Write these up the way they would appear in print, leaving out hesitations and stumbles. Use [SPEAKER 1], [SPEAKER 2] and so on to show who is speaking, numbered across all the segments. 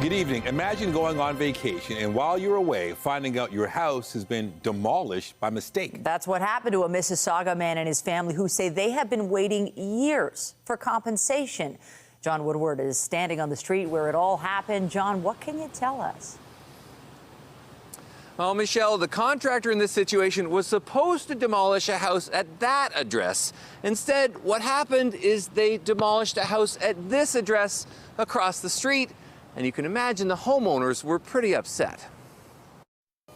[SPEAKER 1] Good evening. Imagine going on vacation and while you're away, finding out your house has been demolished by mistake.
[SPEAKER 2] That's what happened to a Mississauga man and his family who say they have been waiting years for compensation. John Woodward is standing on the street where it all happened. John, what can you tell us?
[SPEAKER 3] Well, Michelle, the contractor in this situation was supposed to demolish a house at that address. Instead, what happened is they demolished a house at this address across the street. And you can imagine the homeowners were pretty upset.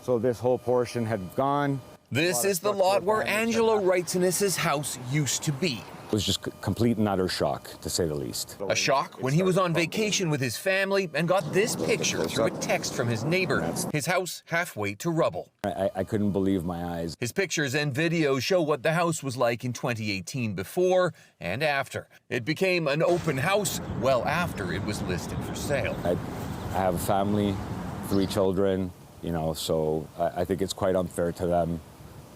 [SPEAKER 4] So this whole portion had gone.
[SPEAKER 5] This is the lot where Angelo Wrightson's house used to be.
[SPEAKER 4] It was just complete and utter shock, to say the least.
[SPEAKER 5] A shock when he was on vacation with his family and got this picture through a text from his neighbor. His house halfway to rubble.
[SPEAKER 4] I couldn't believe my eyes.
[SPEAKER 5] His pictures and videos show what the house was like in 2018 before and after. It became an open house well after it was listed for sale.
[SPEAKER 4] I have a family, 3 children, so I think it's quite unfair to them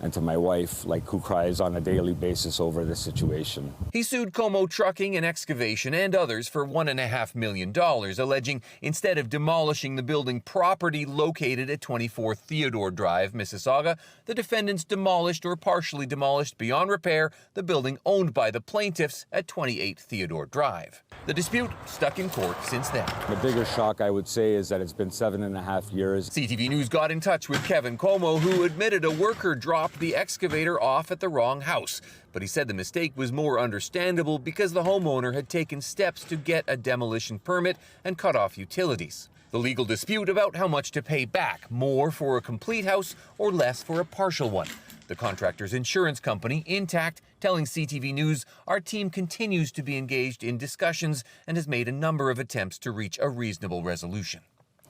[SPEAKER 4] and to my wife, who cries on a daily basis over this situation.
[SPEAKER 5] He sued Como Trucking and Excavation and others for $1.5 million, alleging instead of demolishing the building property located at 24 Theodore Drive, Mississauga, the defendants demolished or partially demolished beyond repair the building owned by the plaintiffs at 28 Theodore Drive. The dispute stuck in court since then.
[SPEAKER 4] The bigger shock, I would say, is that it's been 7.5 years.
[SPEAKER 5] CTV News got in touch with Kevin Como, who admitted a worker dropped the excavator off at the wrong house. But he said the mistake was more understandable because the homeowner had taken steps to get a demolition permit and cut off utilities. The legal dispute about how much to pay back, more for a complete house or less for a partial one. The contractor's insurance company, Intact, telling CTV News, our team continues to be engaged in discussions and has made a number of attempts to reach a reasonable resolution.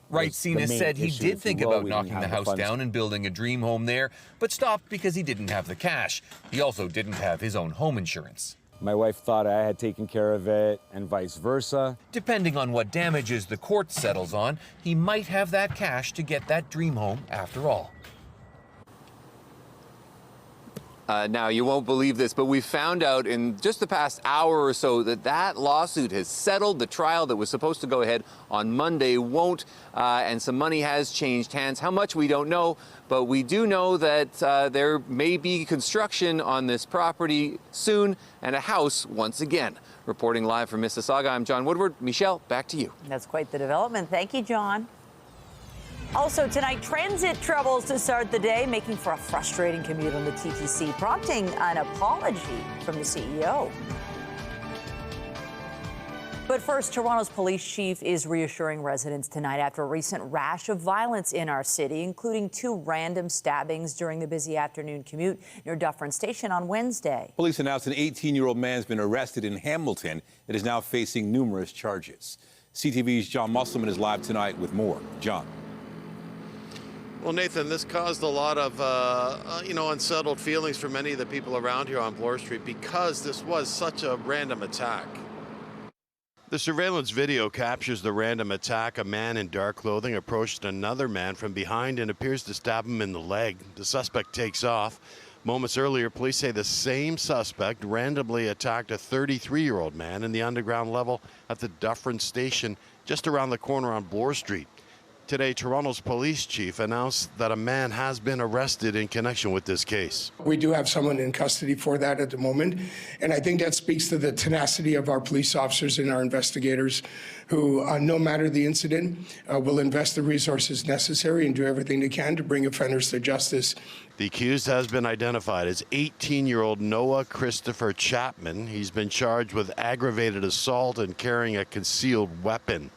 [SPEAKER 5] Wrightson's said he did think about knocking the house down and building a dream home there, but stopped because he didn't have the cash. He also didn't have his own home insurance.
[SPEAKER 4] My wife thought I had taken care of it, and vice versa.
[SPEAKER 5] Depending on what damages the court settles on, he might have that cash to get that dream home after all.
[SPEAKER 3] Now, you won't believe this, but we found out in just the past hour or so that lawsuit has settled. The trial that was supposed to go ahead on Monday won't, and some money has changed hands. How much, we don't know, but we do know that there may be construction on this property soon and a house once again. Reporting live from Mississauga, I'm John Woodward. Michelle, back to you.
[SPEAKER 2] That's quite the development. Thank you, John. Also tonight, transit troubles to start the day, making for a frustrating commute on the TTC, prompting an apology from the CEO. But first, Toronto's police chief is reassuring residents tonight after a recent rash of violence in our city, including 2 random stabbings during the busy afternoon commute near Dufferin Station on Wednesday. Police
[SPEAKER 1] announced an 18-year-old man has been arrested in Hamilton and is now facing numerous charges. CTV's John Musselman is live tonight with more. John.
[SPEAKER 6] Well, Nathan, this caused a lot of, unsettled feelings for many of the people around here on Bloor Street because this was such a random attack. The surveillance video captures the random attack. A man in dark clothing approached another man from behind and appears to stab him in the leg. The suspect takes off. Moments earlier, police say the same suspect randomly attacked a 33-year-old man in the underground level at the Dufferin Station just around the corner on Bloor Street. Today, Toronto's police chief announced that a man has been arrested in connection with this case.
[SPEAKER 7] We do have someone in custody for that at the moment, and I think that speaks to the tenacity of our police officers and our investigators who, no matter the incident, will invest the resources necessary and do everything they can to bring offenders to justice.
[SPEAKER 6] The accused has been identified as 18-year-old Noah Christopher Chapman. He's been charged with aggravated assault and carrying a concealed weapon.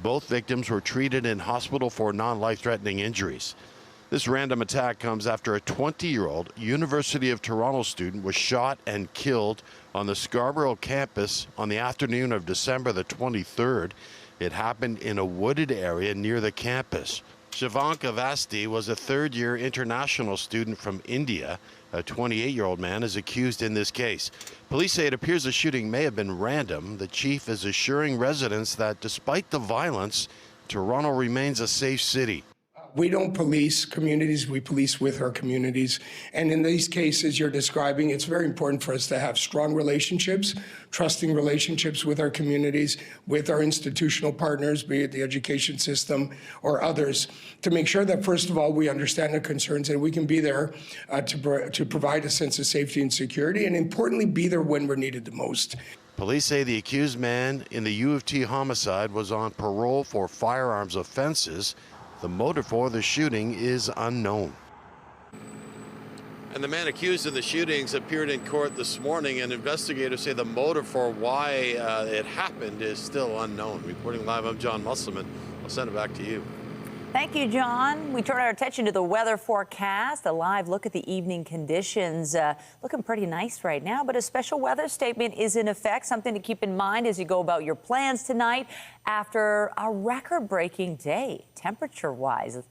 [SPEAKER 6] Both victims were treated in hospital for non-life-threatening injuries. This random attack comes after a 20-year-old University of Toronto student was shot and killed on the Scarborough campus on the afternoon of December the 23rd. It happened in a wooded area near the campus. Shivanka Vasti was a third-year international student from India. A 28-year-old man is accused in this case. Police say it appears the shooting may have been random. The chief is assuring residents that despite the violence, Toronto remains a safe city.
[SPEAKER 7] We don't police communities, we police with our communities. And in these cases you're describing, it's very important for us to have strong relationships, trusting relationships with our communities, with our institutional partners, be it the education system or others, to make sure that, first of all, we understand the concerns and we can be there to provide a sense of safety and security, and importantly, be there when we're needed the most.
[SPEAKER 6] Police say the accused man in the U of T homicide was on parole for firearms offenses. The motive for the shooting is unknown. And the man accused in the shootings appeared in court this morning, and investigators say the motive for why it happened is still unknown. Reporting live, I'm John Musselman. I'll send it back to you.
[SPEAKER 2] Thank you, John. We turn our attention to the weather forecast. A live look at the evening conditions. Looking pretty nice right now, but a special weather statement is in effect. Something to keep in mind as you go about your plans tonight after a record-breaking day, temperature-wise.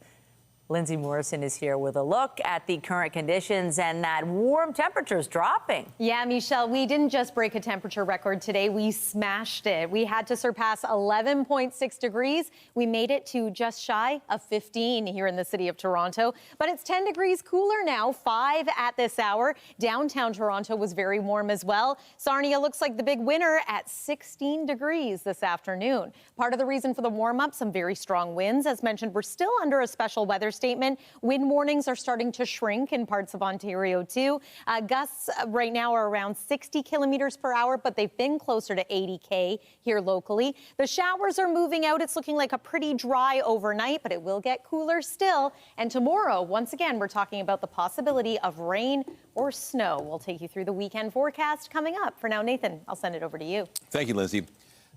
[SPEAKER 2] Lindsay Morrison is here with a look at the current conditions, and that warm temperature is dropping.
[SPEAKER 8] Yeah, Michelle, we didn't just break a temperature record today, we smashed it. We had to surpass 11.6 degrees. We made it to just shy of 15 here in the city of Toronto, but it's 10 degrees cooler now, 5 at this hour. Downtown Toronto was very warm as well. Sarnia looks like the big winner at 16 degrees this afternoon. Part of the reason for the warm-up, some very strong winds. As mentioned, we're still under a special weather statement. Wind warnings are starting to shrink in parts of Ontario, too. Gusts right now are around 60 kilometers per hour, but they've been closer to 80K here locally. The showers are moving out. It's looking like a pretty dry overnight, but it will get cooler still. And tomorrow, once again, we're talking about the possibility of rain or snow. We'll take you through the weekend forecast coming up. For now, Nathan, I'll send it over to you.
[SPEAKER 1] Thank you, Lindsay.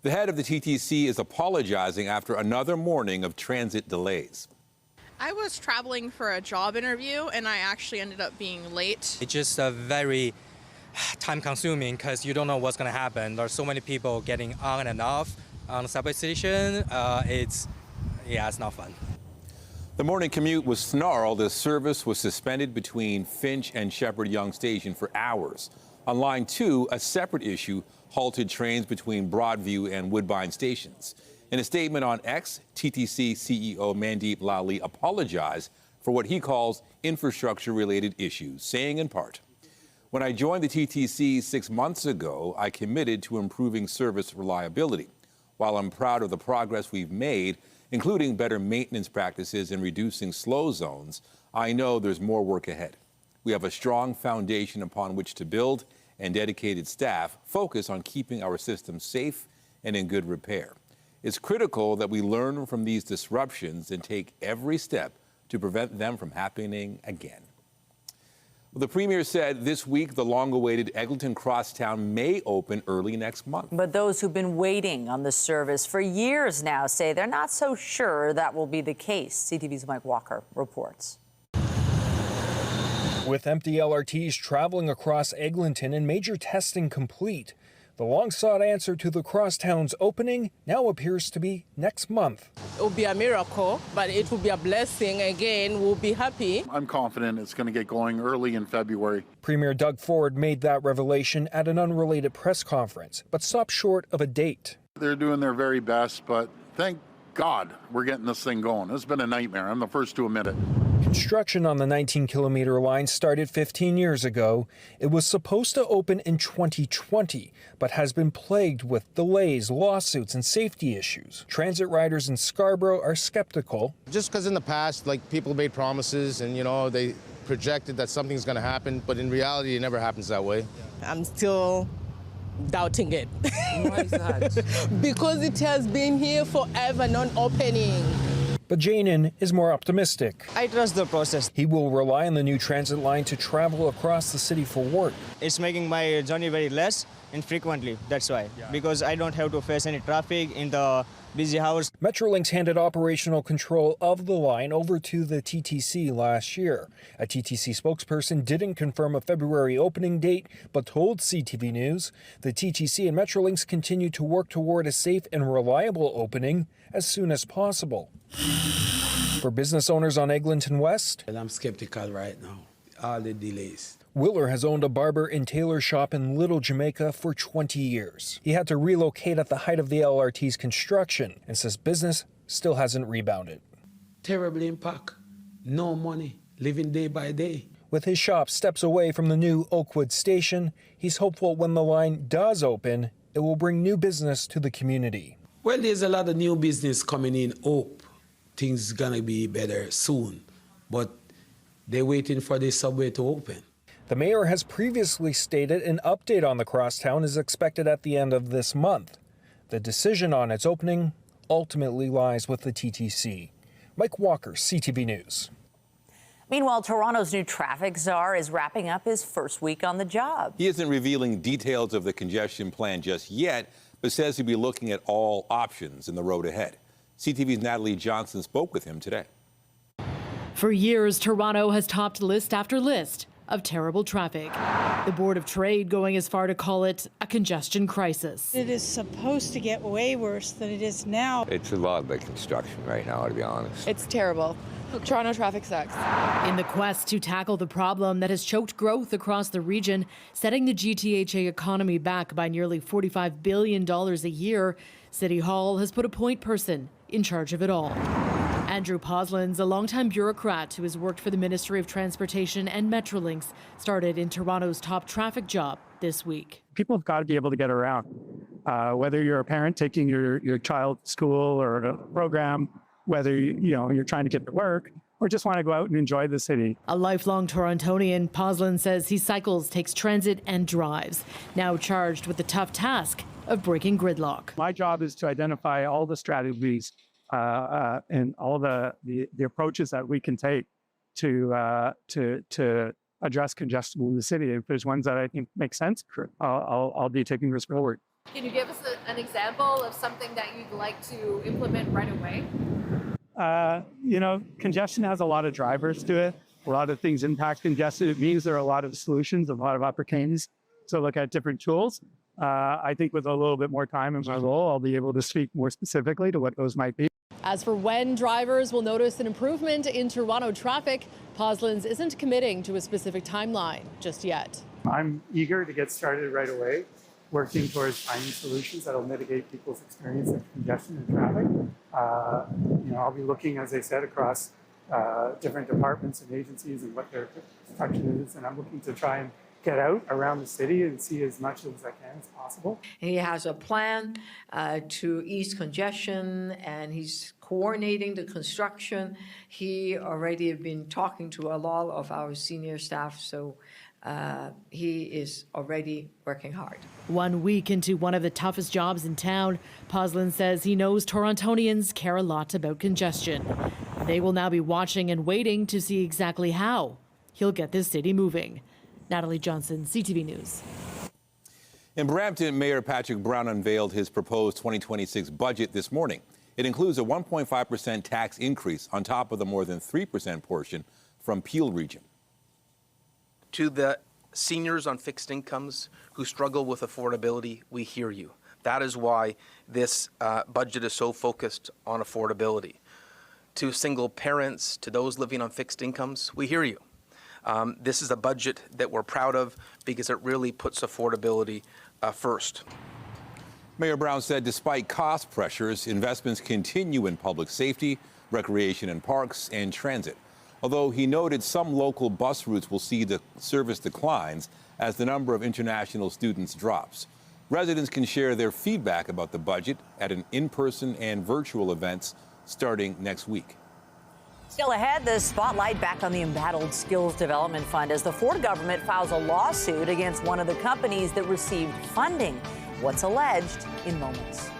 [SPEAKER 1] The head of the TTC is apologizing after another morning of transit delays.
[SPEAKER 9] I was traveling for a job interview and I actually ended up being late.
[SPEAKER 10] It's just very time consuming because you don't know what's going to happen. There's so many people getting on and off on the subway station. It's not fun.
[SPEAKER 1] The morning commute was snarled as service was suspended between Finch and Shepherd Yonge Station for hours. On Line 2, a separate issue halted trains between Broadview and Woodbine stations. In a statement on X, TTC CEO Mandeep Lally apologized for what he calls infrastructure-related issues, saying in part, "When I joined the TTC 6 months ago, I committed to improving service reliability. While I'm proud of the progress we've made, including better maintenance practices and reducing slow zones, I know there's more work ahead. We have a strong foundation upon which to build, and dedicated staff focus on keeping our system safe and in good repair. It's critical that we learn from these disruptions and take every step to prevent them from happening again." Well, the Premier said this week the long-awaited Eglinton Crosstown may open early next month.
[SPEAKER 2] But those who've been waiting on the service for years now say they're not so sure that will be the case. CTV's Mike Walker reports.
[SPEAKER 11] With empty LRTs traveling across Eglinton and major testing complete, the long-sought answer to the Crosstown's opening now appears to be next month.
[SPEAKER 12] It will be a miracle, but it will be a blessing. Again, we'll be happy.
[SPEAKER 13] I'm confident it's going to get going early in February.
[SPEAKER 11] Premier Doug Ford made that revelation at an unrelated press conference, but stopped short of a date.
[SPEAKER 13] They're doing their very best, but thank God we're getting this thing going. It's been a nightmare. I'm the first to admit it.
[SPEAKER 11] Construction on the 19-kilometer line started 15 years ago. It was supposed to open in 2020, but has been plagued with delays, lawsuits, and safety issues. Transit riders in Scarborough are skeptical.
[SPEAKER 14] Just because in the past, people made promises and, they projected that something's going to happen, but in reality, it never happens that way.
[SPEAKER 12] I'm still doubting it.
[SPEAKER 10] Why is that?
[SPEAKER 12] Because it has been here forever, non-opening.
[SPEAKER 11] But Janin is more optimistic.
[SPEAKER 15] I trust the process.
[SPEAKER 11] He will rely on the new transit line to travel across the city for work.
[SPEAKER 15] It's making my journey very less and frequently, that's why. Because I don't have to face any traffic in the busy hours.
[SPEAKER 11] Metrolinx handed operational control of the line over to the TTC last year. A TTC spokesperson didn't confirm a February opening date, but told CTV News the TTC and Metrolinx continue to work toward a safe and reliable opening as soon as possible. For business owners on Eglinton West,
[SPEAKER 16] I'm skeptical right now. All the delays.
[SPEAKER 11] Willer has owned a barber and tailor shop in Little Jamaica for 20 years. He had to relocate at the height of the LRT's construction and says business still hasn't rebounded.
[SPEAKER 16] terribly impact. No money, living day by day.
[SPEAKER 11] With his shop steps away from the new Oakwood station, he's hopeful when the line does open, it will bring new business to the community.
[SPEAKER 16] Well, there's a lot of new business coming in. Hope things gonna be better soon, but they're waiting for the subway to open.
[SPEAKER 11] The mayor has previously stated an update on the Crosstown is expected at the end of this month. The decision on its opening ultimately lies with the TTC. Mike Walker, CTV News.
[SPEAKER 2] Meanwhile, Toronto's new traffic czar is wrapping up his first week on the job.
[SPEAKER 1] He isn't revealing details of the congestion plan just yet, but says he'll be looking at all options in the road ahead. CTV's Natalie Johnson spoke with him today.
[SPEAKER 17] For years, Toronto has topped list after list of terrible traffic. The Board of Trade going as far to call it a congestion crisis.
[SPEAKER 18] It is supposed to get way worse than it is now.
[SPEAKER 19] It's a lot like construction right now, to be honest.
[SPEAKER 20] It's terrible. Toronto traffic sucks.
[SPEAKER 17] In the quest to tackle the problem that has choked growth across the region, setting the GTHA economy back by nearly $45 billion a year, City Hall has put a point person in charge of it all. Andrew Poslin's a longtime bureaucrat who has worked for the Ministry of Transportation and Metrolinx, started in Toronto's top traffic job this week.
[SPEAKER 21] People have got to be able to get around, whether you're a parent taking your child to school or a program, whether you're trying to get to work or just want to go out and enjoy the city.
[SPEAKER 17] A lifelong Torontonian, Poslin says he cycles, takes transit and drives, now charged with the tough task of breaking gridlock.
[SPEAKER 21] My job is to identify all the strategies and all the approaches that we can take to address congestion in the city. If there's ones that I think make sense, I'll be taking this forward.
[SPEAKER 20] Can you give us an example of something that you'd like to implement right away?
[SPEAKER 21] Congestion has a lot of drivers to it. A lot of things impact congestion. It means there are a lot of solutions, a lot of opportunities to look at different tools. I think with a little bit more time in my role, I'll be able to speak more specifically to what those might be.
[SPEAKER 17] As for when drivers will notice an improvement in Toronto traffic, Poslin's isn't committing to a specific timeline just yet.
[SPEAKER 21] I'm eager to get started right away, working towards finding solutions that will mitigate people's experience of congestion and traffic. I'll be looking, as I said, across different departments and agencies and what their construction is, and I'm looking to try and get out around the city and see as much as I can as possible.
[SPEAKER 22] He has a plan to ease congestion, and he's coordinating the construction. He already has been talking to a lot of our senior staff, so he is already working hard.
[SPEAKER 17] 1 week into one of the toughest jobs in town, Poslin says he knows Torontonians care a lot about congestion. They will now be watching and waiting to see exactly how he'll get this city moving. Natalie Johnson, CTV News.
[SPEAKER 1] In Brampton, Mayor Patrick Brown unveiled his proposed 2026 budget this morning. It includes a 1.5% tax increase on top of the more than 3% portion from Peel Region.
[SPEAKER 23] To the seniors on fixed incomes who struggle with affordability, we hear you. That is why this budget is so focused on affordability. To single parents, to those living on fixed incomes, we hear you. This is a budget that we're proud of because it really puts affordability first.
[SPEAKER 1] Mayor Brown said despite cost pressures, investments continue in public safety, recreation and parks, and transit. Although he noted some local bus routes will see the service declines as the number of international students drops. Residents can share their feedback about the budget at an in-person and virtual events starting next week.
[SPEAKER 2] Still ahead, the spotlight back on the embattled Skills Development Fund as the Ford government files a lawsuit against one of the companies that received funding. What's alleged in moments.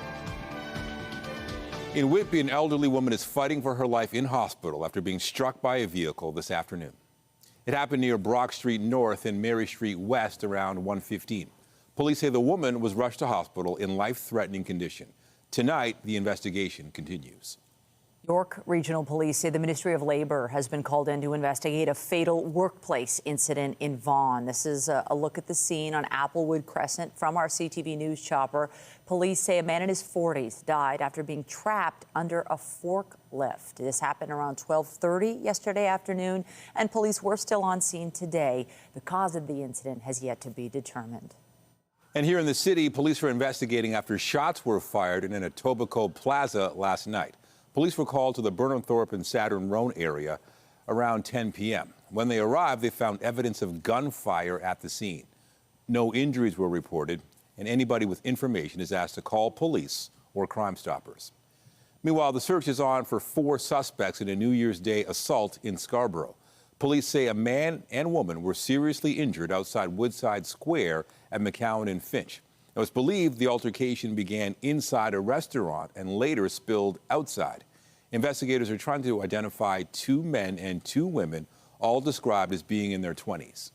[SPEAKER 1] In Whitby, an elderly woman is fighting for her life in hospital after being struck by a vehicle this afternoon. It happened near Brock Street North and Mary Street West around 1:15. Police say the woman was rushed to hospital in life-threatening condition. Tonight, the investigation continues.
[SPEAKER 2] York Regional Police say the Ministry of Labor has been called in to investigate a fatal workplace incident in Vaughan. This is a look at the scene on Applewood Crescent from our CTV News chopper. Police say a man in his 40s died after being trapped under a forklift. This happened around 12:30 yesterday afternoon, and police were still on scene today. The cause of the incident has yet to be determined.
[SPEAKER 1] And here in the city, police are investigating after shots were fired in an Etobicoke Plaza last night. Police were called to the Burnhamthorpe and Saturn Road area around 10 p.m. When they arrived, they found evidence of gunfire at the scene. No injuries were reported, and anybody with information is asked to call police or Crime Stoppers. Meanwhile, the search is on for 4 suspects in a New Year's Day assault in Scarborough. Police say a man and woman were seriously injured outside Woodside Square at McCowan and Finch. Now, it's believed the altercation began inside a restaurant and later spilled outside. Investigators are trying to identify 2 men and 2 women, all described as being in their 20s.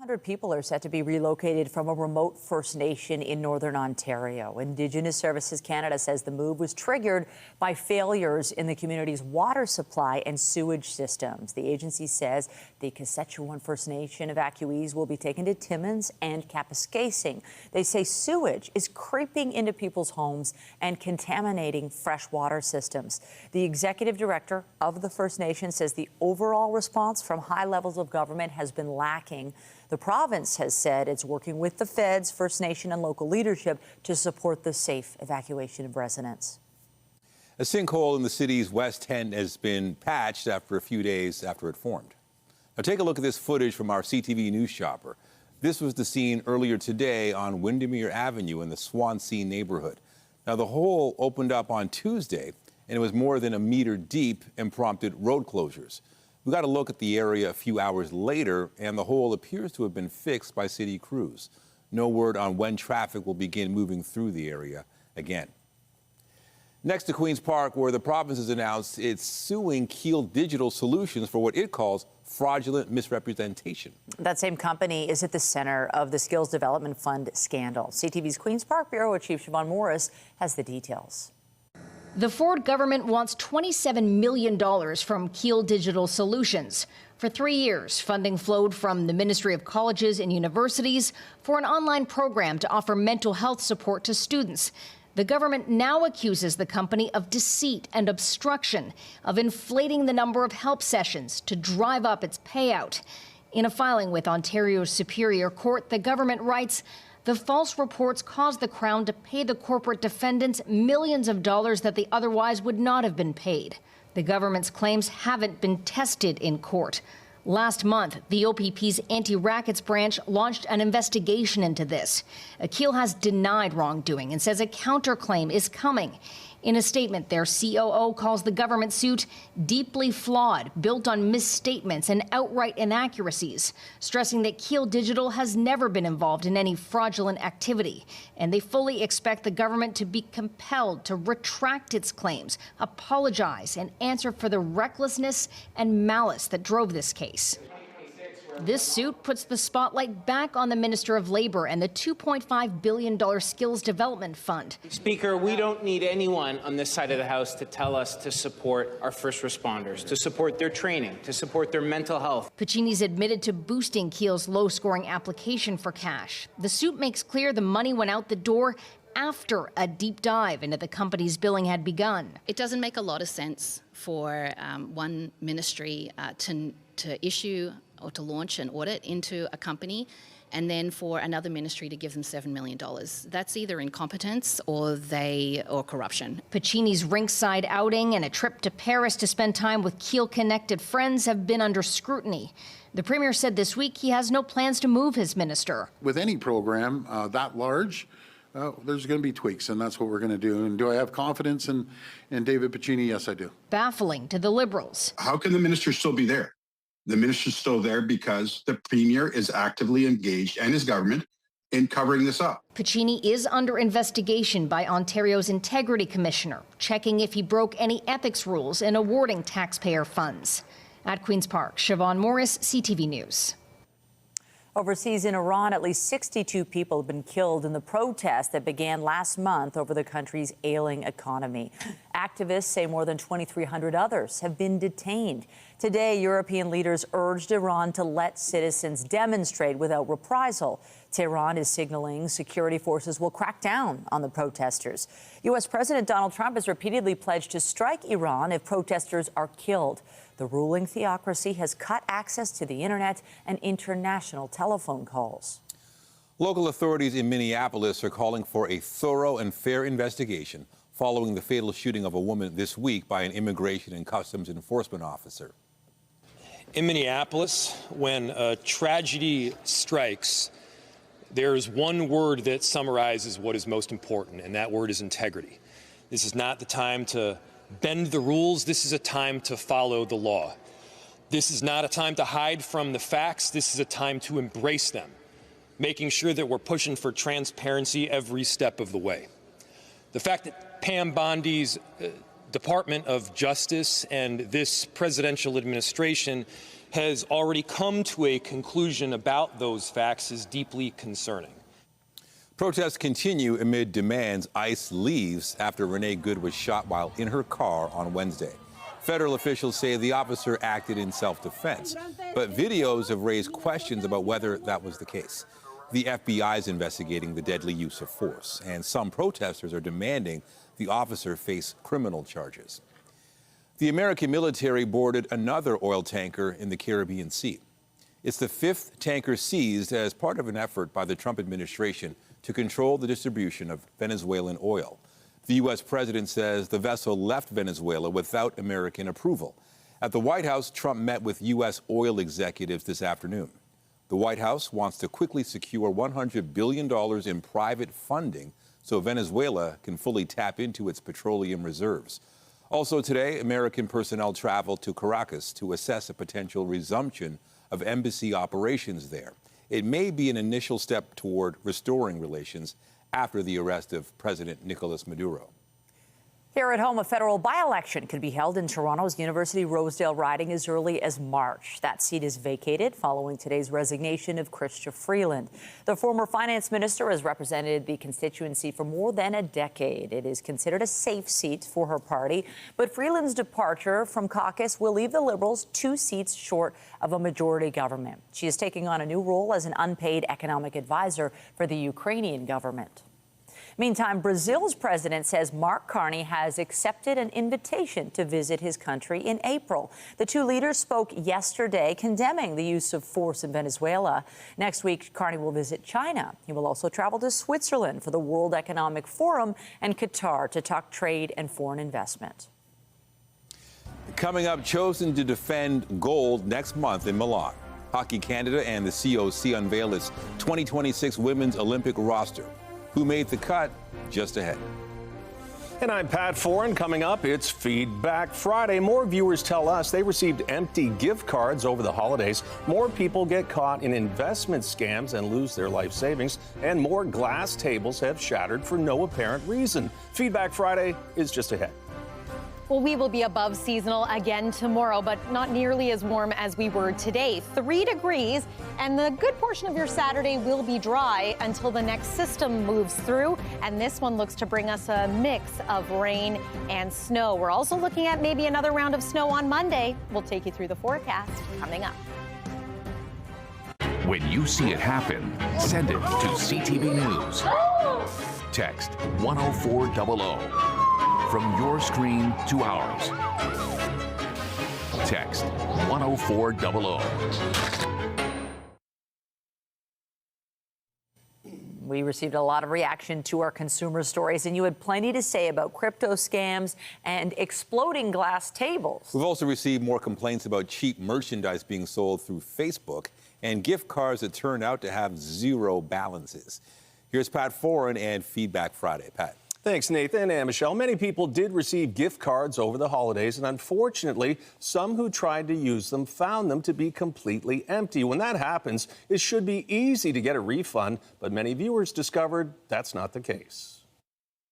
[SPEAKER 2] 500 people are set to be relocated from a remote First Nation in Northern Ontario. Indigenous Services Canada says the move was triggered by failures in the community's water supply and sewage systems. The agency says the Kashechewan First Nation evacuees will be taken to Timmins and Kapuskasing. They say sewage is creeping into people's homes and contaminating fresh water systems. The executive director of the First Nation says the overall response from high levels of government has been lacking. The province has said it's working with the feds, First Nation and local leadership to support the safe evacuation of residents.
[SPEAKER 1] A sinkhole in the city's West End has been patched after a few days after it formed. Now take a look at this footage from our CTV News shopper. This was the scene earlier today on Windermere Avenue in the Swansea neighborhood. Now the hole opened up on Tuesday and it was more than a meter deep and prompted road closures. We got a look at the area a few hours later, and the hole appears to have been fixed by city crews. No word on when traffic will begin moving through the area again. Next to Queen's Park, where the province has announced it's suing Keel Digital Solutions for what it calls fraudulent misrepresentation.
[SPEAKER 2] That same company is at the center of the Skills Development Fund scandal. CTV's Queen's Park Bureau Chief Siobhan Morris has the details.
[SPEAKER 3] The Ford government wants $27 million from Keel Digital Solutions. For 3 years, funding flowed from the Ministry of Colleges and Universities for an online program to offer mental health support to students. The government now accuses the company of deceit and obstruction, of inflating the number of help sessions to drive up its payout. In a filing with Ontario's Superior Court, the government writes, the false reports caused the Crown to pay the corporate defendants millions of dollars that they otherwise would not have been paid. The government's claims haven't been tested in court. Last month, the OPP's anti-rackets branch launched an investigation into this. Keel has denied wrongdoing and says a counterclaim is coming. In a statement, their COO calls the government suit deeply flawed, built on misstatements and outright inaccuracies, stressing that Keel Digital has never been involved in any fraudulent activity. And they fully expect the government to be compelled to retract its claims, apologize, and answer for the recklessness and malice that drove this case. This suit puts the spotlight back on the Minister of Labour and the $2.5 billion Skills Development Fund.
[SPEAKER 4] Speaker, we don't need anyone on this side of the House to tell us to support our first responders, to support their training, to support their mental health.
[SPEAKER 3] Puccini's admitted to boosting Keel's low-scoring application for cash. The suit makes clear the money went out the door after a deep dive into the company's billing had begun.
[SPEAKER 5] It doesn't make a lot of sense for one ministry to issue or to launch an audit into a company and then for another ministry to give them $7 million. That's either incompetence or corruption.
[SPEAKER 3] Puccini's rinkside outing and a trip to Paris to spend time with Keel-connected friends have been under scrutiny. The Premier said this week he has no plans to move his minister.
[SPEAKER 13] With any program that large, there's going to be tweaks, and that's what we're going to do. And do I have confidence in David Puccini? Yes, I do.
[SPEAKER 3] Baffling to the Liberals.
[SPEAKER 24] How can the minister still be there? The minister's still there because the Premier is actively engaged, and his government, in covering this up.
[SPEAKER 3] Puccini is under investigation by Ontario's Integrity Commissioner, checking if he broke any ethics rules in awarding taxpayer funds. At Queen's Park, Siobhan Morris, CTV News.
[SPEAKER 2] Overseas in Iran, at least 62 people have been killed in the protests that began last month over the country's ailing economy. Activists say more than 2,300 others have been detained. Today, European leaders urged Iran to let citizens demonstrate without reprisal. Tehran is signaling security forces will crack down on the protesters. U.S. President Donald Trump has repeatedly pledged to strike Iran if protesters are killed. The ruling theocracy has cut access to the internet and international telephone calls.
[SPEAKER 1] Local authorities in Minneapolis are calling for a thorough and fair investigation following the fatal shooting of a woman this week by an immigration and customs enforcement officer.
[SPEAKER 6] In Minneapolis, when a tragedy strikes, there's one word that summarizes what is most important, and that word is integrity. This is not the time to bend the rules. This is a time to follow the law. This is not a time to hide from the facts. This is a time to embrace them, making sure that we're pushing for transparency every step of the way. The fact that Pam Bondi's Department of Justice and this presidential administration has already come to a conclusion about those facts is deeply concerning.
[SPEAKER 1] Protests continue amid demands ICE leaves after Renee Good was shot while in her car on Wednesday. Federal officials say the officer acted in self-defense, but videos have raised questions about whether that was the case. The FBI is investigating the deadly use of force, and some protesters are demanding the officer face criminal charges. The American military boarded another oil tanker in the Caribbean Sea. It's the fifth tanker seized as part of an effort by the Trump administration to control the distribution of Venezuelan oil. The U.S. president says the vessel left Venezuela without American approval. At the White House, Trump met with U.S. oil executives this afternoon. The White House wants to quickly secure $100 billion in private funding so Venezuela can fully tap into its petroleum reserves. Also today, American personnel traveled to Caracas to assess a potential resumption of embassy operations there. It may be an initial step toward restoring relations after the arrest of President Nicolas Maduro.
[SPEAKER 2] Here at home, a federal by-election could be held in Toronto's University Rosedale riding as early as March. That seat is vacated following today's resignation of Chrystia Freeland. The former finance minister has represented the constituency for more than a decade. It is considered a safe seat for her party, but Freeland's departure from caucus will leave the Liberals 2 seats short of a majority government. She is taking on a new role as an unpaid economic advisor for the Ukrainian government. Meantime, Brazil's president says Mark Carney has accepted an invitation to visit his country in April. The two leaders spoke yesterday, condemning the use of force in Venezuela. Next week, Carney will visit China. He will also travel to Switzerland for the World Economic Forum and Qatar to talk trade and foreign investment.
[SPEAKER 1] Coming up, chosen to defend gold next month in Milan. Hockey Canada and the COC unveil its 2026 Women's Olympic roster. Who made the cut? Just ahead.
[SPEAKER 7] And I'm Pat Foran. Coming up, it's Feedback Friday. More viewers tell us they received empty gift cards over the holidays. More people get caught in investment scams and lose their life savings. And more glass tables have shattered for no apparent reason. Feedback Friday is just ahead.
[SPEAKER 8] Well, we will be above seasonal again tomorrow, but not nearly as warm as we were today. 3 degrees, and the good portion of your Saturday will be dry until the next system moves through. And this one looks to bring us a mix of rain and snow. We're also looking at maybe another round of snow on Monday. We'll take you through the forecast coming up.
[SPEAKER 9] When you see it happen, send it to CTV News. Text 10400. From your screen to ours. Text 10400.
[SPEAKER 2] We received a lot of reaction to our consumer stories, and you had plenty to say about crypto scams and exploding glass tables.
[SPEAKER 1] We've also received more complaints about cheap merchandise being sold through Facebook and gift cards that turned out to have 0 balances. Here's Pat Foran and Feedback Friday. Pat.
[SPEAKER 7] Thanks, Nathan and Michelle. Many people did receive gift cards over the holidays, and unfortunately, some who tried to use them found them to be completely empty. When that happens, it should be easy to get a refund, but many viewers discovered that's not the case.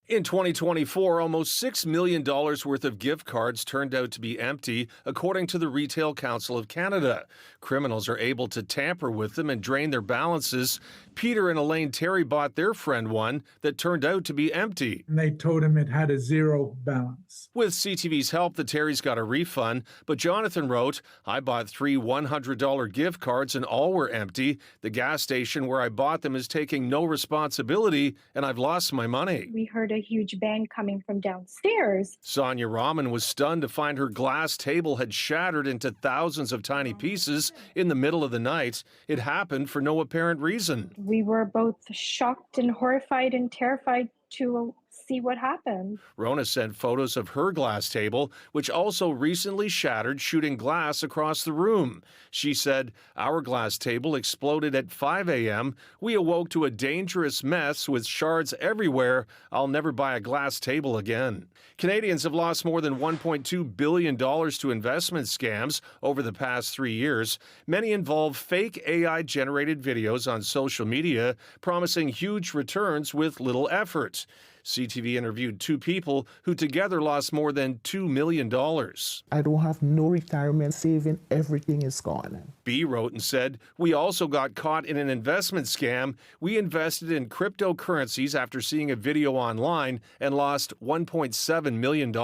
[SPEAKER 7] In 2024, almost $6 million worth of gift cards turned out to be empty, according to the Retail Council of Canada. Criminals are able to tamper with them and drain their balances. Peter and Elaine Terry bought their friend one that turned out to be empty.
[SPEAKER 25] And they told him it had a 0 balance.
[SPEAKER 7] With CTV's help, the Terrys got a refund, but Jonathan wrote, I bought 3 $100 gift cards and all were empty. The gas station where I bought them is taking no responsibility, and I've lost my money.
[SPEAKER 26] We heard a huge bang coming from downstairs.
[SPEAKER 7] Sonia Rahman was stunned to find her glass table had shattered into thousands of tiny pieces in the middle of the night. It happened for no apparent reason.
[SPEAKER 26] We were both shocked and horrified and terrified to see what happens.
[SPEAKER 7] Rona sent photos of her glass table, which also recently shattered, shooting glass across the room. She said, "Our glass table exploded at 5 a.m. We awoke to a dangerous mess with shards everywhere. I'll never buy a glass table again." Canadians have lost more than $1.2 billion to investment scams over the past 3 years. Many involve fake AI-generated videos on social media, promising huge returns with little effort. CTV interviewed 2 people who together lost more than $2 million.
[SPEAKER 10] I don't have no retirement saving. Everything is gone.
[SPEAKER 7] B wrote and said, "We also got caught in an investment scam. We invested in cryptocurrencies after seeing a video online and lost $1.7 million.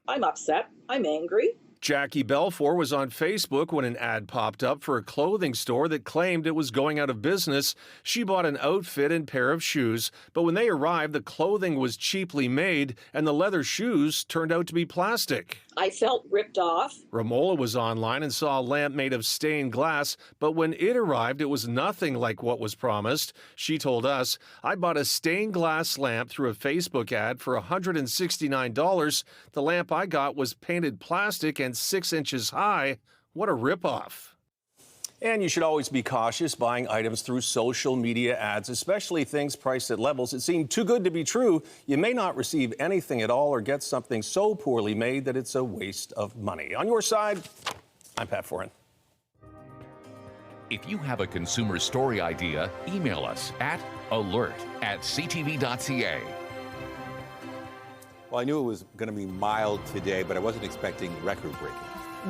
[SPEAKER 11] I'm upset. I'm angry.
[SPEAKER 7] Jackie Belfour was on Facebook when an ad popped up for a clothing store that claimed it was going out of business. She bought an outfit and pair of shoes, but when they arrived, the clothing was cheaply made and the leather shoes turned out to be plastic.
[SPEAKER 11] I felt ripped off.
[SPEAKER 7] Ramola was online and saw a lamp made of stained glass, but when it arrived, it was nothing like what was promised. She told us, "I bought a stained glass lamp through a Facebook ad for $169. The lamp I got was painted plastic and 6 inches high. What a ripoff." And you should always be cautious buying items through social media ads, especially things priced at levels that seem too good to be true. You may not receive anything at all or get something so poorly made that it's a waste of money. On your side, I'm Pat Foran.
[SPEAKER 9] If you have a consumer story idea, email us at alert@ctv.ca.
[SPEAKER 1] Well, I knew it was going to be mild today, but I wasn't expecting record-breaking.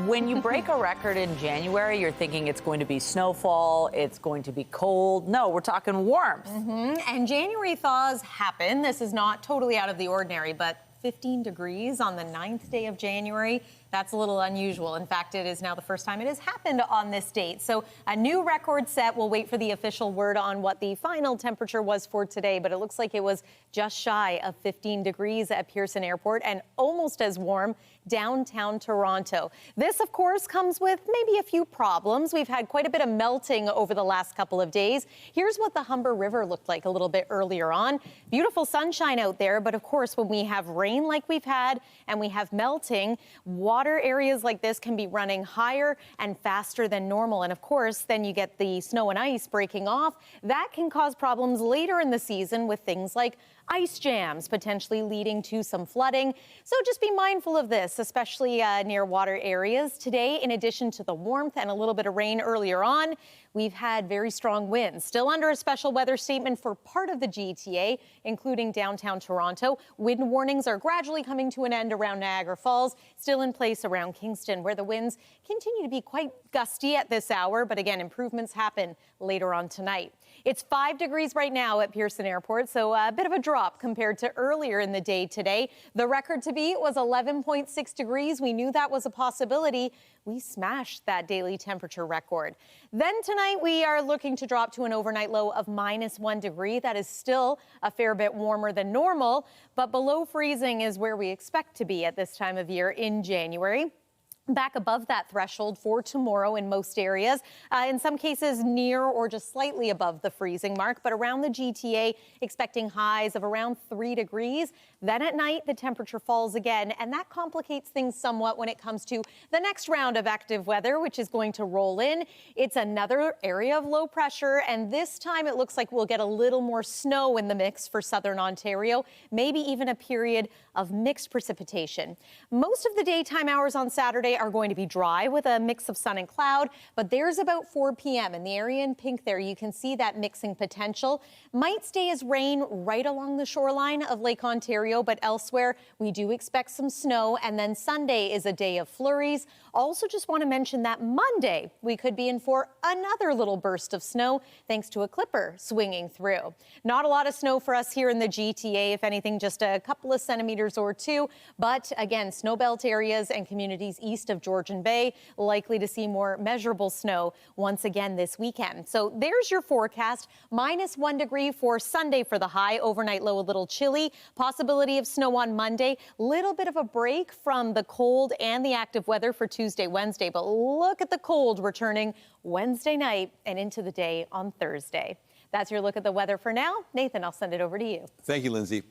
[SPEAKER 2] When you break a record in January, you're thinking it's going to be snowfall, it's going to be cold. No, we're talking warmth.
[SPEAKER 8] And January thaws happen. This is not totally out of the ordinary, but 15 degrees on the 9th day of January. That's a little unusual. In fact, it is now the first time it has happened on this date. So a new record set. We'll wait for the official word on what the final temperature was for today, but it looks like it was just shy of 15 degrees at Pearson Airport and almost as warm downtown Toronto. This, of course, comes with maybe a few problems. We've had quite a bit of melting over the last couple of days. Here's what the Humber River looked like a little bit earlier on. Beautiful sunshine out there, but of course, when we have rain like we've had and we have melting, water areas like this can be running higher and faster than normal. And of course, then you get the snow and ice breaking off. That can cause problems later in the season with things like ice jams, potentially leading to some flooding. So just be mindful of this, especially near water areas. Today, in addition to the warmth and a little bit of rain earlier on, we've had very strong winds. Still under a special weather statement for part of the GTA, including downtown Toronto. Wind warnings are gradually coming to an end around Niagara Falls, still in place around Kingston, where the winds continue to be quite gusty at this hour. But again, improvements happen later on tonight. It's 5 degrees right now at Pearson Airport, so a bit of a drop compared to earlier in the day today. The record to beat was 11.6 degrees. We knew that was a possibility. We smashed that daily temperature record. Then tonight, we are looking to drop to an overnight low of -1 degree. That is still a fair bit warmer than normal, but below freezing is where we expect to be at this time of year in January. Back above that threshold for tomorrow in most areas, in some cases near or just slightly above the freezing mark, but around the GTA, expecting highs of around 3 degrees. Then at night, the temperature falls again, and that complicates things somewhat when it comes to the next round of active weather, which is going to roll in. It's another area of low pressure, and this time it looks like we'll get a little more snow in the mix for southern Ontario, maybe even a period of mixed precipitation. Most of the daytime hours on Saturday are going to be dry with a mix of sun and cloud, but there's about 4 p.m. in the area in pink there. You can see that mixing potential. Might stay as rain right along the shoreline of Lake Ontario, but elsewhere we do expect some snow, and then Sunday is a day of flurries. Also just want to mention that Monday we could be in for another little burst of snow thanks to a clipper swinging through. Not a lot of snow for us here in the GTA, if anything, just a couple of centimeters or 2, but again, snowbelt areas and communities east of Georgian Bay likely to see more measurable snow once again this weekend. So there's your forecast. -1 degree for Sunday for the high, overnight low a little chilly, possibility of snow on Monday, little bit of a break from the cold and the active weather for Tuesday, Wednesday, but look at the cold returning Wednesday night and into the day on Thursday. That's your look at the weather for now. Nathan, I'll send it over to you.
[SPEAKER 1] Thank you, Lindsay.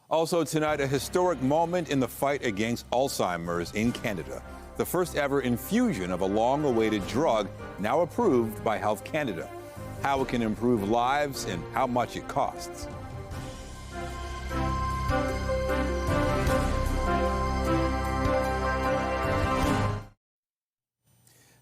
[SPEAKER 1] Also tonight, a historic moment in the fight against Alzheimer's in Canada. The first ever infusion of a long-awaited drug now approved by Health Canada. How it can improve lives and how much it costs.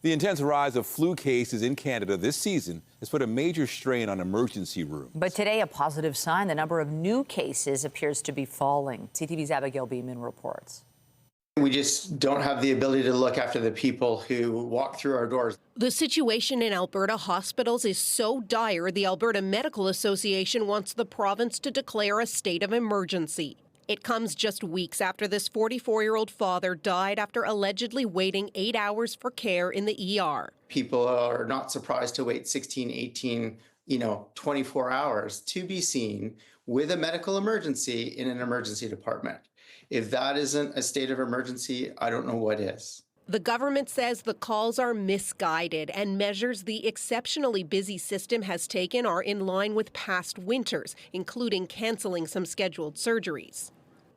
[SPEAKER 1] The intense rise of flu cases in Canada this season has put a major strain on emergency rooms.
[SPEAKER 2] But today, a positive sign. The number of new cases appears to be falling. CTV's Abigail Beeman reports.
[SPEAKER 12] We just don't have the ability to look after the people who walk through our doors.
[SPEAKER 14] The situation in Alberta hospitals is so dire, the Alberta Medical Association wants the province to declare a state of emergency. It comes just weeks after this 44-year-old father died after allegedly waiting 8 hours for care in the ER.
[SPEAKER 12] People are not surprised to wait 16, 18, 24 hours to be seen with a medical emergency in an emergency department. If that isn't a state of emergency, I don't know what is.
[SPEAKER 14] The government says the calls are misguided and measures the exceptionally busy system has taken are in line with past winters, including canceling some scheduled surgeries.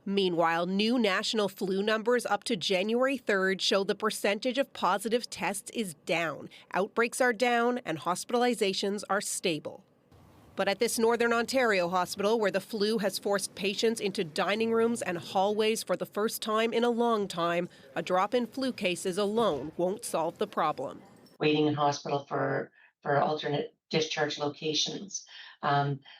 [SPEAKER 14] Meanwhile, new national flu numbers up to January 3rd show the percentage of positive tests is down. Outbreaks are down and hospitalizations are stable. But at this Northern Ontario hospital, where the flu has forced patients into dining rooms and hallways for the first time in a long time, a drop in flu cases alone won't solve the problem.
[SPEAKER 15] Waiting in hospital for alternate discharge locations,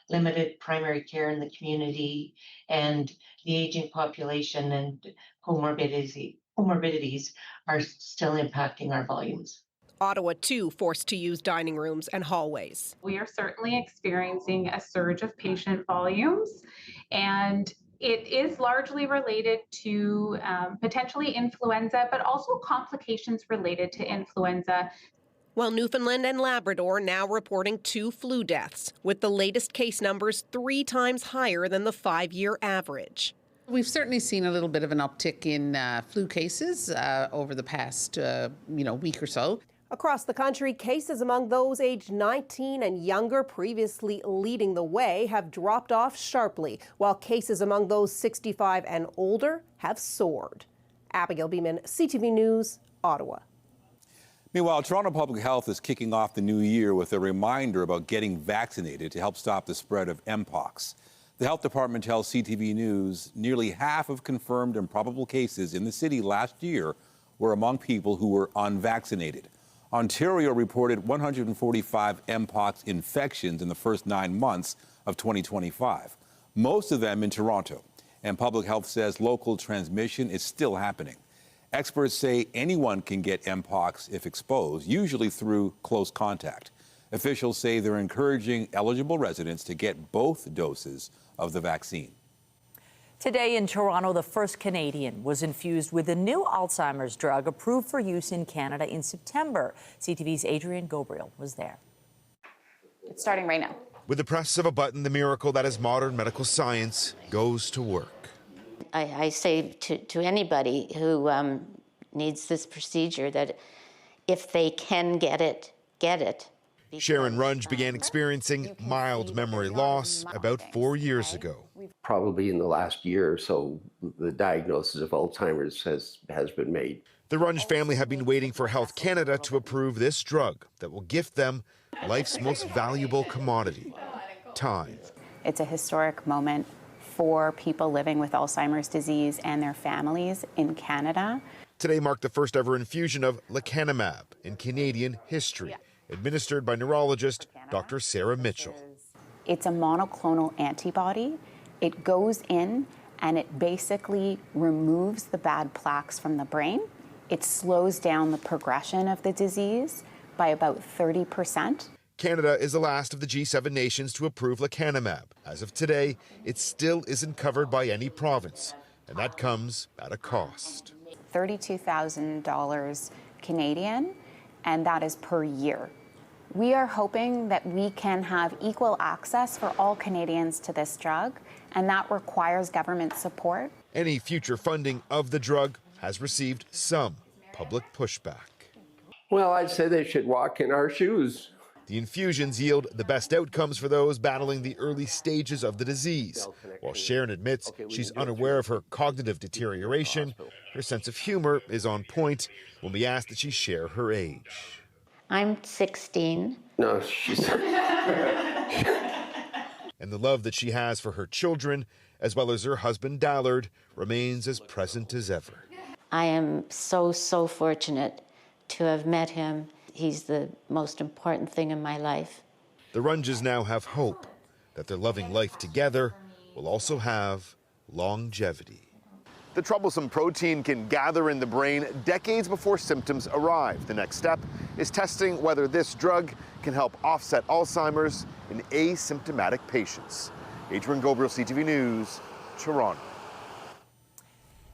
[SPEAKER 15] limited primary care in the community, and the aging population and comorbidities are still impacting our volumes.
[SPEAKER 14] Ottawa, too, forced to use dining rooms and hallways.
[SPEAKER 16] We are certainly experiencing a surge of patient volumes, and it is largely related to potentially influenza, but also complications related to influenza.
[SPEAKER 14] While Newfoundland and Labrador now reporting 2 flu deaths, with the latest case numbers 3 times higher than the 5-year average.
[SPEAKER 18] We've certainly seen a little bit of an uptick in flu cases over the past week or so.
[SPEAKER 14] Across the country, cases among those aged 19 and younger, previously leading the way, have dropped off sharply, while cases among those 65 and older have soared. Abigail Beeman, CTV News, Ottawa.
[SPEAKER 1] Meanwhile, Toronto Public Health is kicking off the new year with a reminder about getting vaccinated to help stop the spread of mpox. The health department tells CTV News nearly half of confirmed and probable cases in the city last year were among people who were unvaccinated. Ontario reported 145 mpox infections in the first 9 months of 2025, most of them in Toronto. And public health says local transmission is still happening. Experts say anyone can get mpox if exposed, usually through close contact. Officials say they're encouraging eligible residents to get both doses of the vaccine.
[SPEAKER 2] Today in Toronto, the first Canadian was infused with a new Alzheimer's drug approved for use in Canada in September. CTV's Adrienne Gabriel was there.
[SPEAKER 19] It's starting right now.
[SPEAKER 27] With the press of a button, the miracle that is modern medical science goes to work.
[SPEAKER 19] I say to anybody who needs this procedure that if they can get it, get it.
[SPEAKER 27] Sharon Runge began experiencing mild memory loss about 4 years ago.
[SPEAKER 28] Probably in the last year or so, the diagnosis of Alzheimer's has been made.
[SPEAKER 27] The Runge family have been waiting for Health Canada to approve this drug that will gift them life's most valuable commodity, time.
[SPEAKER 19] It's a historic moment for people living with Alzheimer's disease and their families in Canada.
[SPEAKER 27] Today marked the first ever infusion of lecanemab in Canadian history, administered by neurologist Dr. Sarah Mitchell.
[SPEAKER 19] It's a monoclonal antibody. It goes in and it basically removes the bad plaques from the brain. It slows down the progression of the disease by about 30%.
[SPEAKER 27] Canada is the last of the G7 nations to approve lecanemab. As of today, it still isn't covered by any province, and that comes at a cost.
[SPEAKER 19] $32,000 Canadian, and that is per year. We are hoping that we can have equal access for all Canadians to this drug, and that requires government support.
[SPEAKER 27] Any future funding of the drug has received some public pushback.
[SPEAKER 28] Well, I'd say they should walk in our shoes.
[SPEAKER 27] The infusions yield the best outcomes for those battling the early stages of the disease. While Sharon admits she's unaware of her cognitive deterioration, her sense of humor is on point when we ask that she share her age.
[SPEAKER 4] I'm 16.
[SPEAKER 28] No, she's...
[SPEAKER 27] And the love that she has for her children, as well as her husband Dallard, remains as present as ever.
[SPEAKER 4] I am so fortunate to have met him. He's the most important thing in my life.
[SPEAKER 27] The Runges now have hope that their loving life together will also have longevity. The troublesome protein can gather in the brain decades before symptoms arrive. The next step is testing whether this drug can help offset Alzheimer's in asymptomatic patients. Adrian Gobriel, CTV News, Toronto.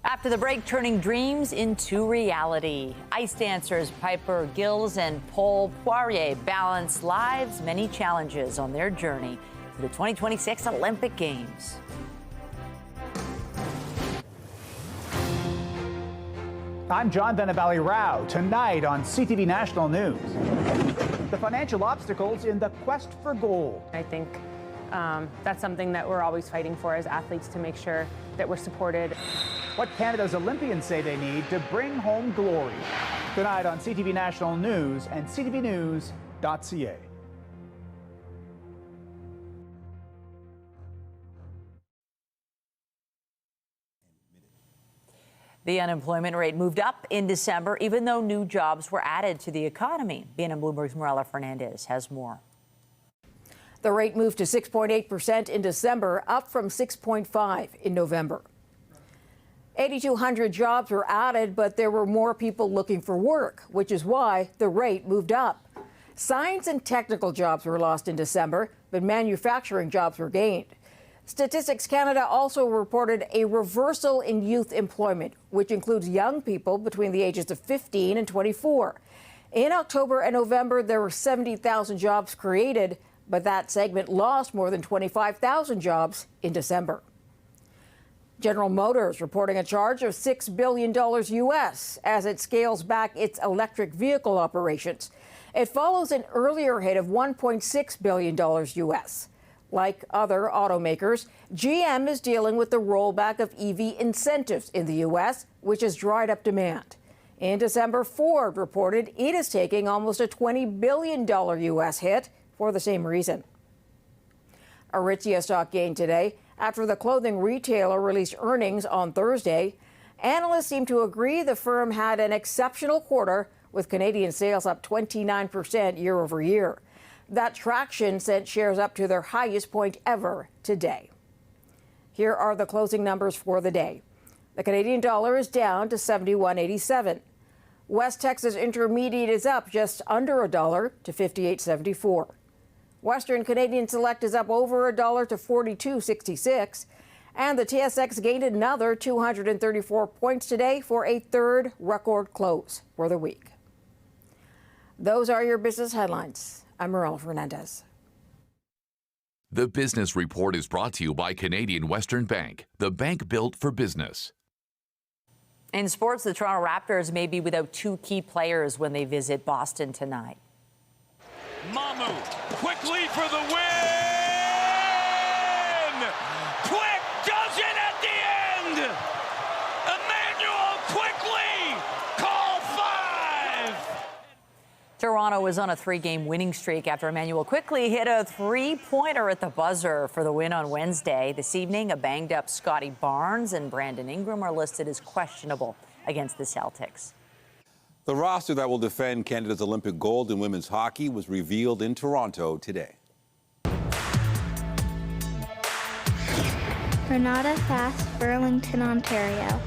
[SPEAKER 2] After the break, turning dreams into reality. Ice dancers Piper Gills and Paul Poirier balance lives' many challenges on their journey to the 2026 Olympic Games.
[SPEAKER 5] I'm John Venabali Rao. Tonight on CTV National News, the financial obstacles in the quest for gold.
[SPEAKER 13] I think that's something that we're always fighting for as athletes, to make sure that we're supported.
[SPEAKER 5] What Canada's Olympians say they need to bring home glory. Tonight on CTV National News and ctvnews.ca.
[SPEAKER 2] The unemployment rate moved up in December, even though new jobs were added to the economy. BNN Bloomberg's Morella Fernandez has more.
[SPEAKER 17] The rate moved to 6.8% in December, up from 6.5% in November. 8,200 jobs were added, but there were more people looking for work, which is why the rate moved up. Science and technical jobs were lost in December, but manufacturing jobs were gained. Statistics Canada also reported a reversal in youth employment, which includes young people between the ages of 15 and 24. In October and November, there were 70,000 jobs created, but that segment lost more than 25,000 jobs in December. General Motors reporting a charge of $6 billion U.S. as it scales back its electric vehicle operations. It follows an earlier hit of $1.6 billion U.S. Like other automakers, GM is dealing with the rollback of EV incentives in the U.S., which has dried up demand. In December, Ford reported it is taking almost a $20 billion U.S. hit for the same reason. Aritzia stock gained today after the clothing retailer released earnings on Thursday. Analysts seem to agree the firm had an exceptional quarter, with Canadian sales up 29% year over year. That traction sent shares up to their highest point ever today. Here are the closing numbers for the day. The Canadian dollar is down to 71.87. West Texas Intermediate is up just under $1 to 58.74. Western Canadian Select is up over $1 to 42.66. And the TSX gained another 234 points today for a third record close for the week. Those are your business headlines. I'm Morella Fernandez.
[SPEAKER 9] The Business Report is brought to you by Canadian Western Bank, the bank built for business.
[SPEAKER 2] In sports, the Toronto Raptors may be without two key players when they visit Boston tonight.
[SPEAKER 20] Mamu, quickly for the win! Quick does it at the end! Emmanuel quickly! Call 5!
[SPEAKER 2] Toronto was on a three-game winning streak after Emmanuel quickly hit a three-pointer at the buzzer for the win on Wednesday. This evening, a banged-up Scotty Barnes and Brandon Ingram are listed as questionable against the Celtics.
[SPEAKER 1] The roster that will defend Canada's Olympic gold in women's hockey was revealed in Toronto today.
[SPEAKER 21] Renata Fast, Burlington, Ontario.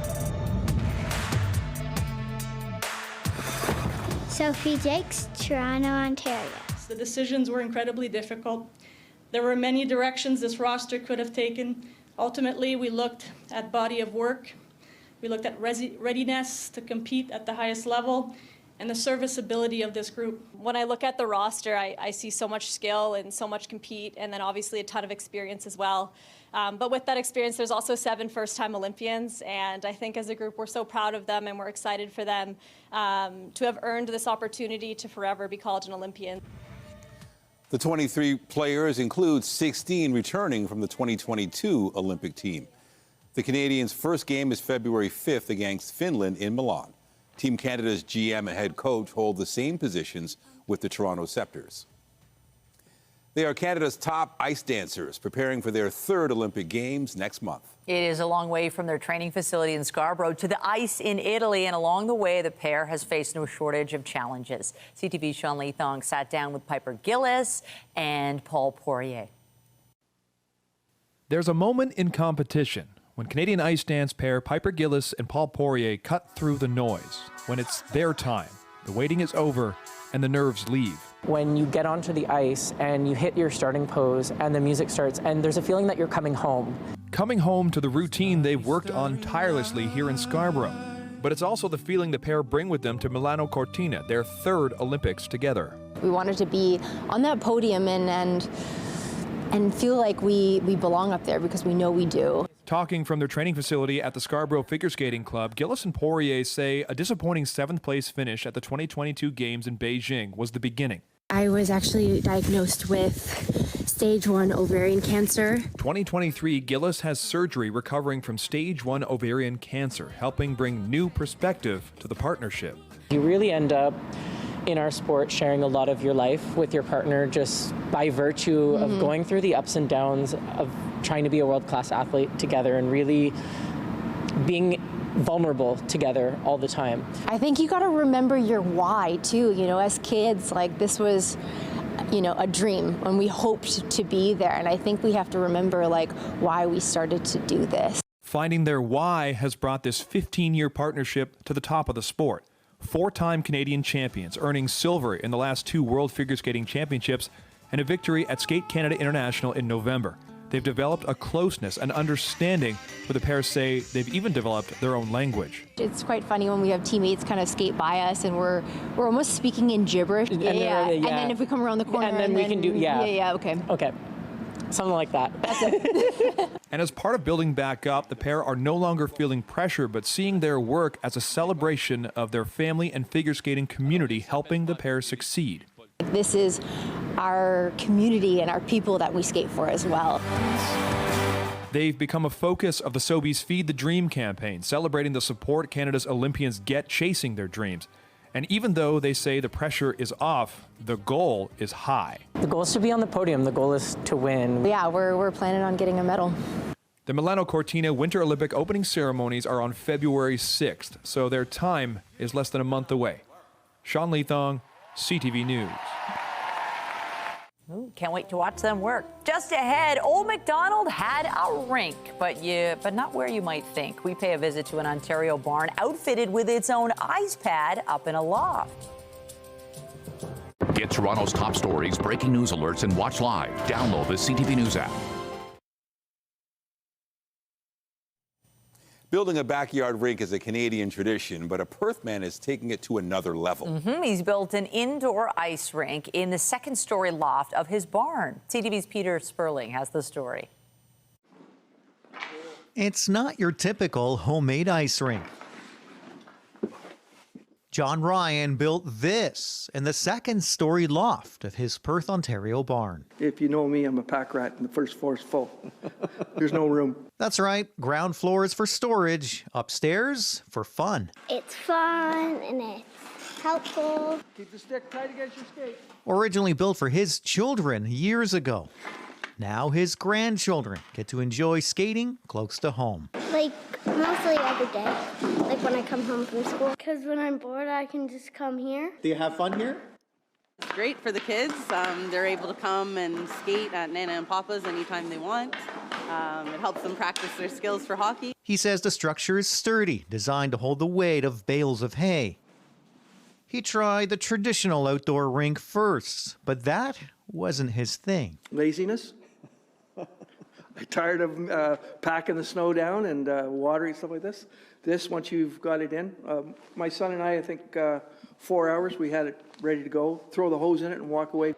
[SPEAKER 21] Sophie Jakes, Toronto, Ontario.
[SPEAKER 22] The decisions were incredibly difficult. There were many directions this roster could have taken. Ultimately, we looked at body of work. We looked at readiness to compete at the highest level and the serviceability of this group.
[SPEAKER 23] When I look at the roster, I see so much skill and so much compete, and then obviously a ton of experience as well. But with that experience, there's also 7 first-time Olympians, and I think as a group, we're so proud of them and we're excited for them to have earned this opportunity to forever be called an Olympian.
[SPEAKER 1] The 23 players include 16 returning from the 2022 Olympic team. The Canadians' first game is February 5th against Finland in Milan. Team Canada's GM and head coach hold the same positions with the Toronto Scepters. They are Canada's top ice dancers, preparing for their third Olympic Games next month.
[SPEAKER 2] It is a long way from their training facility in Scarborough to the ice in Italy, and along the way, the pair has faced no shortage of challenges. CTV's Sean Thong sat down with Piper Gillis and Paul Poirier.
[SPEAKER 3] There's a moment in competition when Canadian ice dance pair Piper Gillis and Paul Poirier cut through the noise. When it's their time, the waiting is over, and the nerves leave.
[SPEAKER 6] When you get onto the ice and you hit your starting pose and the music starts and there's a feeling that you're coming home.
[SPEAKER 3] Coming home to the routine they've worked on tirelessly here in Scarborough. But it's also the feeling the pair bring with them to Milano Cortina, their third Olympics together.
[SPEAKER 7] We wanted to be on that podium and feel like we belong up there because we know we do.
[SPEAKER 3] Talking from their training facility at the Scarborough Figure Skating Club, Gillis and Poirier say a disappointing 7th place finish at the 2022 Games in Beijing was the beginning.
[SPEAKER 10] I was actually diagnosed with stage 1 ovarian cancer.
[SPEAKER 3] 2023, Gillis has surgery recovering from stage 1 ovarian cancer, helping bring new perspective to the partnership.
[SPEAKER 6] You really end up in our sport sharing a lot of your life with your partner just by virtue of going through the ups and downs of trying to be a world-class athlete together and really being vulnerable together all the time.
[SPEAKER 7] I think you got to remember your why too. You know, as kids, like this was, you know, a dream and we hoped to be there. And I think we have to remember like why we started to do this.
[SPEAKER 3] Finding their why has brought this 15-year partnership to the top of the sport. 4-time Canadian champions, earning silver in the last 2 World Figure Skating Championships and a victory at Skate Canada International in November. They've developed a closeness and understanding where the pair say they've even developed their own language.
[SPEAKER 7] It's quite funny when we have teammates kind of skate by us and we're almost speaking in gibberish. And then if we come around the corner
[SPEAKER 6] and then we can do,
[SPEAKER 7] okay.
[SPEAKER 6] Okay. Something like that.
[SPEAKER 7] That's it.
[SPEAKER 3] And as part of building back up, the pair are no longer feeling pressure, but seeing their work as a celebration of their family and figure skating community, helping the pair succeed.
[SPEAKER 7] This is our community and our people that we skate for as well.
[SPEAKER 3] They've become a focus of the Sobeys Feed the Dream campaign, celebrating the support Canada's Olympians get chasing their dreams. And even though they say the pressure is off, the goal is high.
[SPEAKER 6] The goal is to be on the podium. The goal is to win.
[SPEAKER 7] Yeah, we're planning on getting a medal.
[SPEAKER 3] The Milano Cortina Winter Olympic opening ceremonies are on February 6th, so their time is less than a month away. Sean Thong, CTV News.
[SPEAKER 2] Ooh, can't wait to watch them work. Just ahead, Old MacDonald had a rink, but not where you might think. We pay a visit to an Ontario barn outfitted with its own ice pad up in a loft.
[SPEAKER 9] Get Toronto's top stories, breaking news alerts, and watch live. Download the CTV News app.
[SPEAKER 1] Building a backyard rink is a Canadian tradition, but a Perth man is taking it to another level.
[SPEAKER 2] He's built an indoor ice rink in the 2nd-story loft of his barn. CTV's Peter Sperling has the story.
[SPEAKER 11] It's not your typical homemade ice rink. John Ryan built this in the 2nd-story loft of his Perth, Ontario barn.
[SPEAKER 24] If you know me, I'm a pack rat and the first floor is full. There's no room.
[SPEAKER 11] That's right. Ground floor is for storage. Upstairs for fun.
[SPEAKER 21] It's fun and it's helpful.
[SPEAKER 24] Keep the stick tight against your skate.
[SPEAKER 11] Originally built for his children years ago. Now his grandchildren get to enjoy skating close to home.
[SPEAKER 21] Like mostly every day, like when I come home from school. Because when I'm bored, I can just come here.
[SPEAKER 24] Do you have fun here?
[SPEAKER 25] It's great for the kids. They're able to come and skate at Nana and Papa's anytime they want. It helps them practice their skills for hockey.
[SPEAKER 11] He says the structure is sturdy, designed to hold the weight of bales of hay. He tried the traditional outdoor rink first, but that wasn't his thing.
[SPEAKER 24] Laziness. I'm tired of packing the snow down and watering stuff like this. This, once you've got it in, my son and I think 4 hours, we had it ready to go. Throw the hose in it and walk away.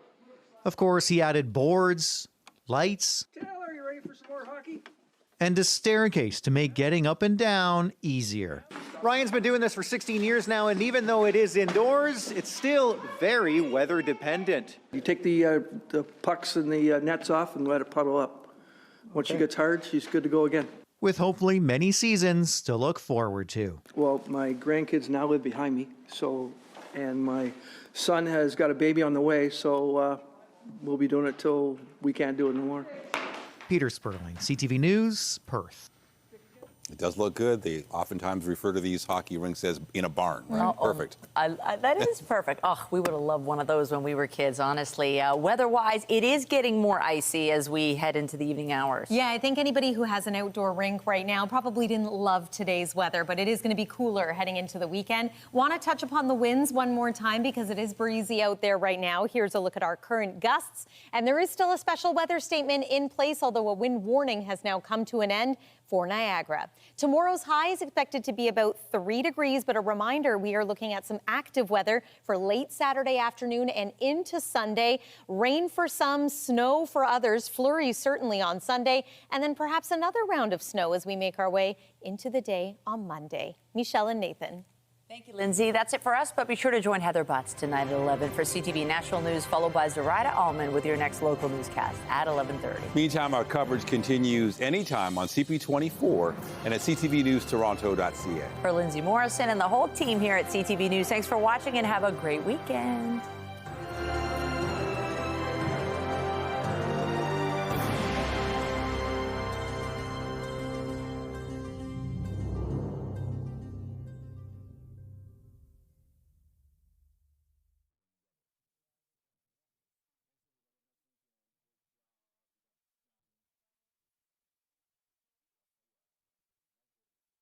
[SPEAKER 11] Of course, he added boards, lights,
[SPEAKER 24] Taylor, are you ready for some more hockey?
[SPEAKER 11] and a staircase to make getting up and down easier. Ryan's been doing this for 16 years now, and even though it is indoors, it's still very weather dependent.
[SPEAKER 24] You take the pucks and the nets off and let it puddle up. Once she gets hard, she's good to go again.
[SPEAKER 11] With hopefully many seasons to look forward to.
[SPEAKER 24] Well, my grandkids now live behind me, and my son has got a baby on the way, so we'll be doing it till we can't do it no more.
[SPEAKER 11] Peter Sperling, CTV News, Perth.
[SPEAKER 1] It does look good. They oftentimes refer to these hockey rinks as in a barn. Right? Perfect.
[SPEAKER 2] That is perfect. Oh, we would have loved one of those when we were kids, honestly. Weather-wise, it is getting more icy as we head into the evening hours.
[SPEAKER 8] Yeah, I think anybody who has an outdoor rink right now probably didn't love today's weather, but it is going to be cooler heading into the weekend. Want to touch upon the winds one more time because it is breezy out there right now. Here's a look at our current gusts. And there is still a special weather statement in place, although a wind warning has now come to an end for Niagara. Tomorrow's high is expected to be about 3 degrees, but a reminder, we are looking at some active weather for late Saturday afternoon and into Sunday. Rain for some, snow for others, flurries certainly on Sunday, and then perhaps another round of snow as we make our way into the day on Monday. Michelle and Nathan.
[SPEAKER 2] Thank you, Lindsay. That's it for us, but be sure to join Heather Butts tonight at 11 for CTV National News, followed by Zoraida Allman with your next local newscast at 11:30.
[SPEAKER 1] Meantime, our coverage continues anytime on CP24 and at ctvnewstoronto.ca.
[SPEAKER 2] For Lindsay Morrison and the whole team here at CTV News, thanks for watching and have a great weekend.